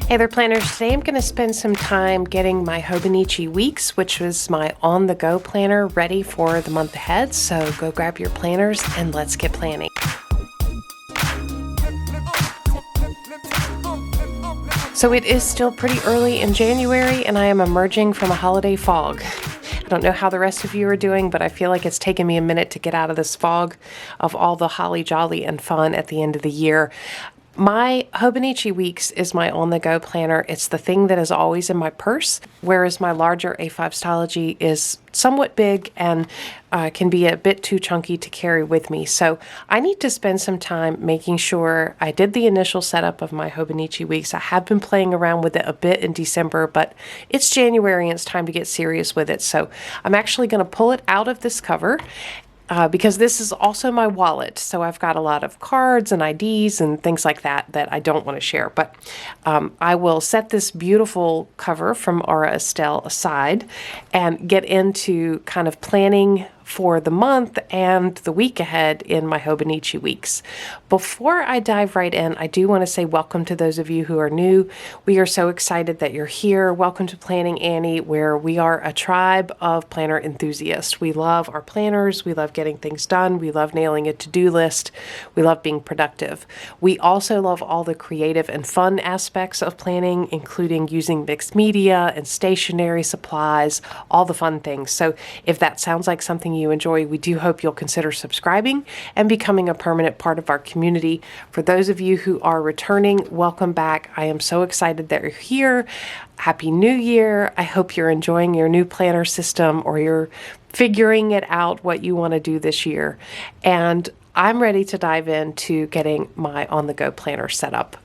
Hey there, planners. Today I'm going to spend some time getting my Hobonichi Weeks, which was my on-the-go planner, ready for the month ahead. So go grab your planners and let's get planning. So it is still pretty early in January and I am emerging from a holiday fog. I don't know how the rest of you are doing, but I feel like it's taken me a minute to get out of this fog of all the holly jolly and fun at the end of the year. My Hobonichi Weeks is my on-the-go planner. It's the thing that is always in my purse, whereas my larger A5 Stylogy is somewhat big and can be a bit too chunky to carry with me. So I need to spend some time making sure I did the initial setup of my Hobonichi Weeks. I have been playing around with it a bit in December, but it's January and it's time to get serious with it. So I'm actually going to pull it out of this cover because this is also my wallet. So I've got a lot of cards and IDs and things like that that I don't want to share. But I will set this beautiful cover from Aura Estelle aside and get into kind of planning for the month and the week ahead in my Hobonichi Weeks. Before I dive right in, I do want to say welcome to those of you who are new. We are so excited that you're here. Welcome to Planning Annie, where we are a tribe of planner enthusiasts. We love our planners. We love getting things done. We love nailing a to-do list. We love being productive. We also love all the creative and fun aspects of planning, including using mixed media and stationery supplies, all the fun things. So if that sounds like something you enjoy, we do hope you'll consider subscribing and becoming a permanent part of our community. For those of you who are returning, welcome back. I am so excited that you're here. Happy New Year. I hope you're enjoying your new planner system or you're figuring it out what you want to do this year. And I'm ready to dive into getting my on-the-go planner set up.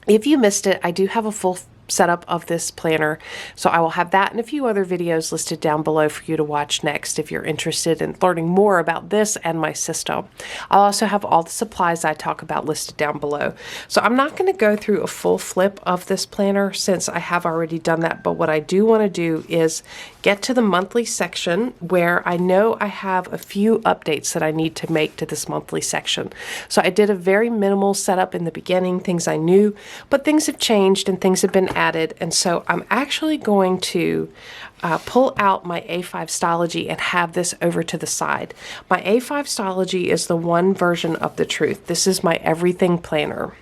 If you missed it, I do have a full setup of this planner, so I will have that and a few other videos listed down below for you to watch next if you're interested in learning more about this and my system. I'll also have all the supplies I talk about listed down below. So I'm not going to go through a full flip of this planner since I have already done that, but what I do want to do is get to the monthly section where I know I have a few updates that I need to make to this monthly section. So I did a very minimal setup in the beginning, things I knew, but things have changed and things have been added, and so I'm actually going to pull out my A5 Stylogy and have this over to the side. My A5 Stylogy is the one version of the truth. This is my everything planner.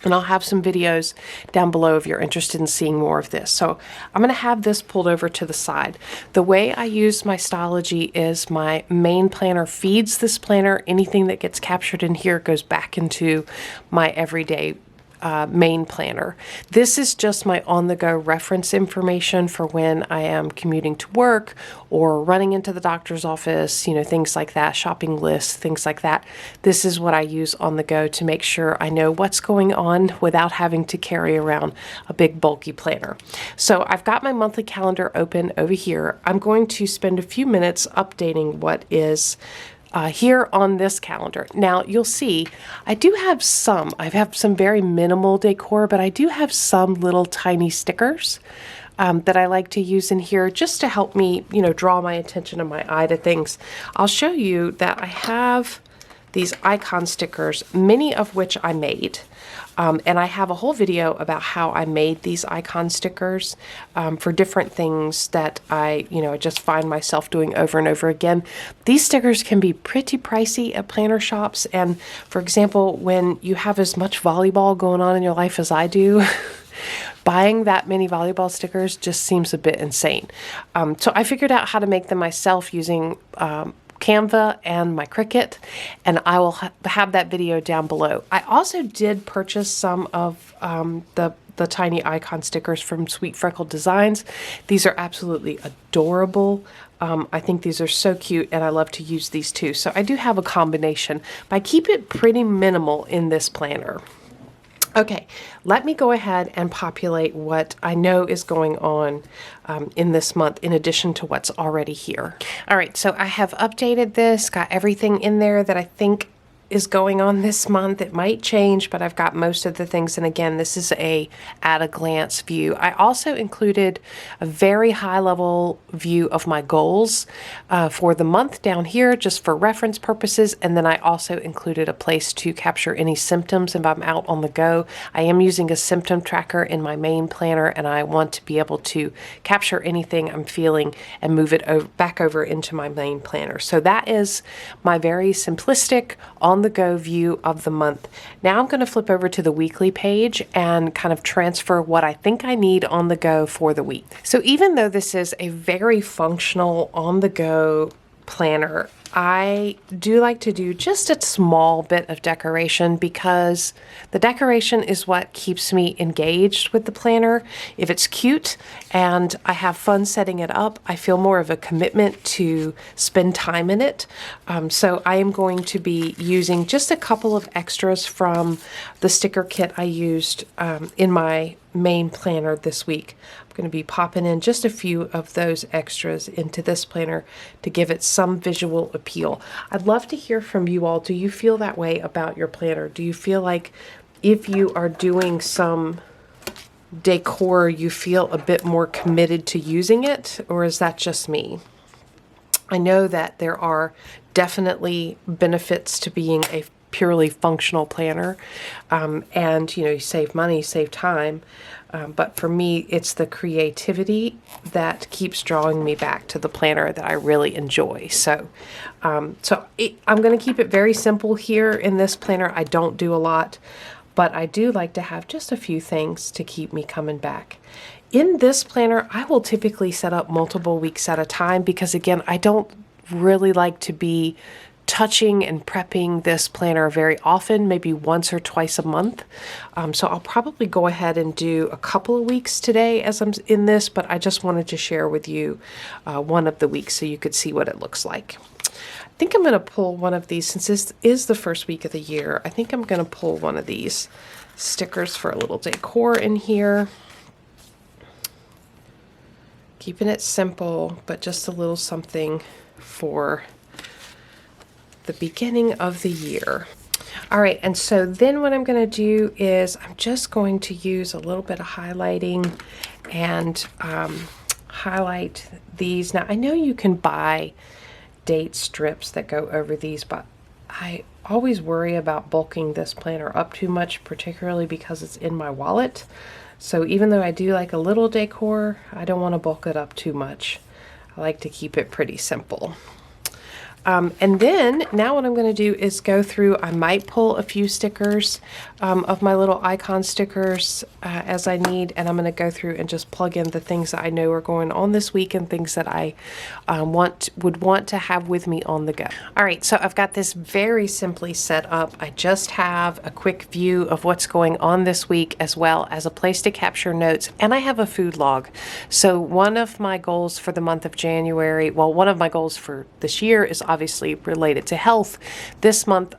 And I'll have some videos down below if you're interested in seeing more of this. So I'm going to have this pulled over to the side. The way I use my Stylogy is my main planner feeds this planner. Anything that gets captured in here goes back into my everyday main planner. This is just my on-the-go reference information for when I am commuting to work or running into the doctor's office, you know, things like that, shopping lists, things like that. This is what I use on the go to make sure I know what's going on without having to carry around a big bulky planner. So I've got my monthly calendar open over here. I'm going to spend a few minutes updating what is here on this calendar. Now you'll see I have some very minimal decor, but I do have some little tiny stickers that I like to use in here just to help me, you know, draw my attention and my eye to things. I'll show you that I have these icon stickers, many of which I made. And I have a whole video about how I made these icon stickers for different things that I just find myself doing over and over again. These stickers can be pretty pricey at planner shops. And for example, when you have as much volleyball going on in your life as I do, buying that many volleyball stickers just seems a bit insane. So I figured out how to make them myself using Canva and my Cricut, and I will have that video down below. I also did purchase some of the tiny icon stickers from Sweet Freckled Designs. These are absolutely adorable. I think these are so cute, and I love to use these too. So I do have a combination, but I keep it pretty minimal in this planner. Okay, let me go ahead and populate what I know is going on in this month in addition to what's already here. All right, so I have updated this, got everything in there that I think is going on this month. It might change, but I've got most of the things. And again, this is a at a glance view. I also included a very high level view of my goals for the month down here, just for reference purposes. And then I also included a place to capture any symptoms if I'm out on the go. I am using a symptom tracker in my main planner, and I want to be able to capture anything I'm feeling and move it back over into my main planner. So that is my very simplistic on-the-go view of the month. Now I'm going to flip over to the weekly page and kind of transfer what I think I need on the go for the week. So even though this is a very functional on-the-go planner, I do like to do just a small bit of decoration, because the decoration is what keeps me engaged with the planner. If it's cute and I have fun setting it up, I feel more of a commitment to spend time in it. So I am going to be using just a couple of extras from the sticker kit I used in my main planner this week. I'm going to be popping in just a few of those extras into this planner to give it some visual appeal. I'd love to hear from you all. Do you feel that way about your planner? Do you feel like if you are doing some decor, you feel a bit more committed to using it, or is that just me? I know that there are definitely benefits to being a purely functional planner, and you save money, save time, but for me it's the creativity that keeps drawing me back to the planner that I really enjoy. So I'm going to keep it very simple here in this planner. I don't do a lot, but I do like to have just a few things to keep me coming back. In this planner, I will typically set up multiple weeks at a time, because again, I don't really like to be touching and prepping this planner very often, maybe once or twice a month. So I'll probably go ahead and do a couple of weeks today as I'm in this, but I just wanted to share with you one of the weeks so you could see what it looks like. I think I'm going to pull one of these, since this is the first week of the year. I think I'm going to pull one of these stickers for a little decor in here. Keeping it simple, but just a little something for the beginning of the year. All right, and so then what I'm going to do is I'm just going to use a little bit of highlighting and highlight these. Now, I know you can buy date strips that go over these, but I always worry about bulking this planner up too much, particularly because it's in my wallet. So even though I do like a little decor, I don't want to bulk it up too much. I like to keep it pretty simple. And then now what I'm going to do is go through, I might pull a few stickers of my little icon stickers as I need, and I'm going to go through and just plug in the things that I know are going on this week and things that I would want to have with me on the go. All right, so I've got this very simply set up. I just have a quick view of what's going on this week, as well as a place to capture notes, and I have a food log. So one of my goals for the month of January, well, one of my goals for this year is obviously related to health. This month,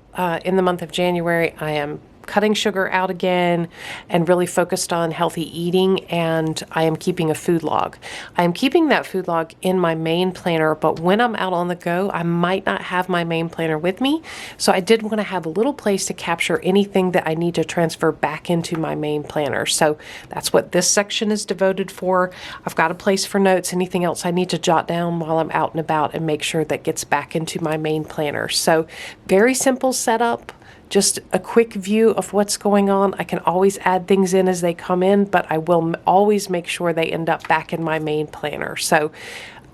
in the month of January, I am cutting sugar out again and really focused on healthy eating, and I am keeping a food log. I am keeping that food log in my main planner, but when I'm out on the go, I might not have my main planner with me, so I did want to have a little place to capture anything that I need to transfer back into my main planner. So that's what this section is devoted for. I've got a place for notes, anything else I need to jot down while I'm out and about, and make sure that gets back into my main planner. So very simple setup. Just a quick view of what's going on. I can always add things in as they come in, but I will always make sure they end up back in my main planner. So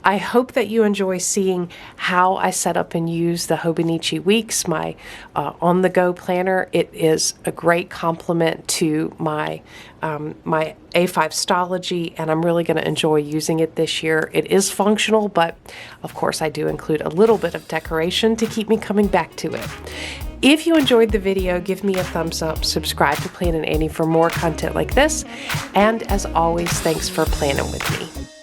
I hope that you enjoy seeing how I set up and use the Hobonichi Weeks, my on-the-go planner. It is a great complement to my my A5 Stology, and I'm really going to enjoy using it this year. It is functional, but of course I do include a little bit of decoration to keep me coming back to it. If you enjoyed the video, give me a thumbs up, subscribe to Planning Annie for more content like this, and as always, thanks for planning with me.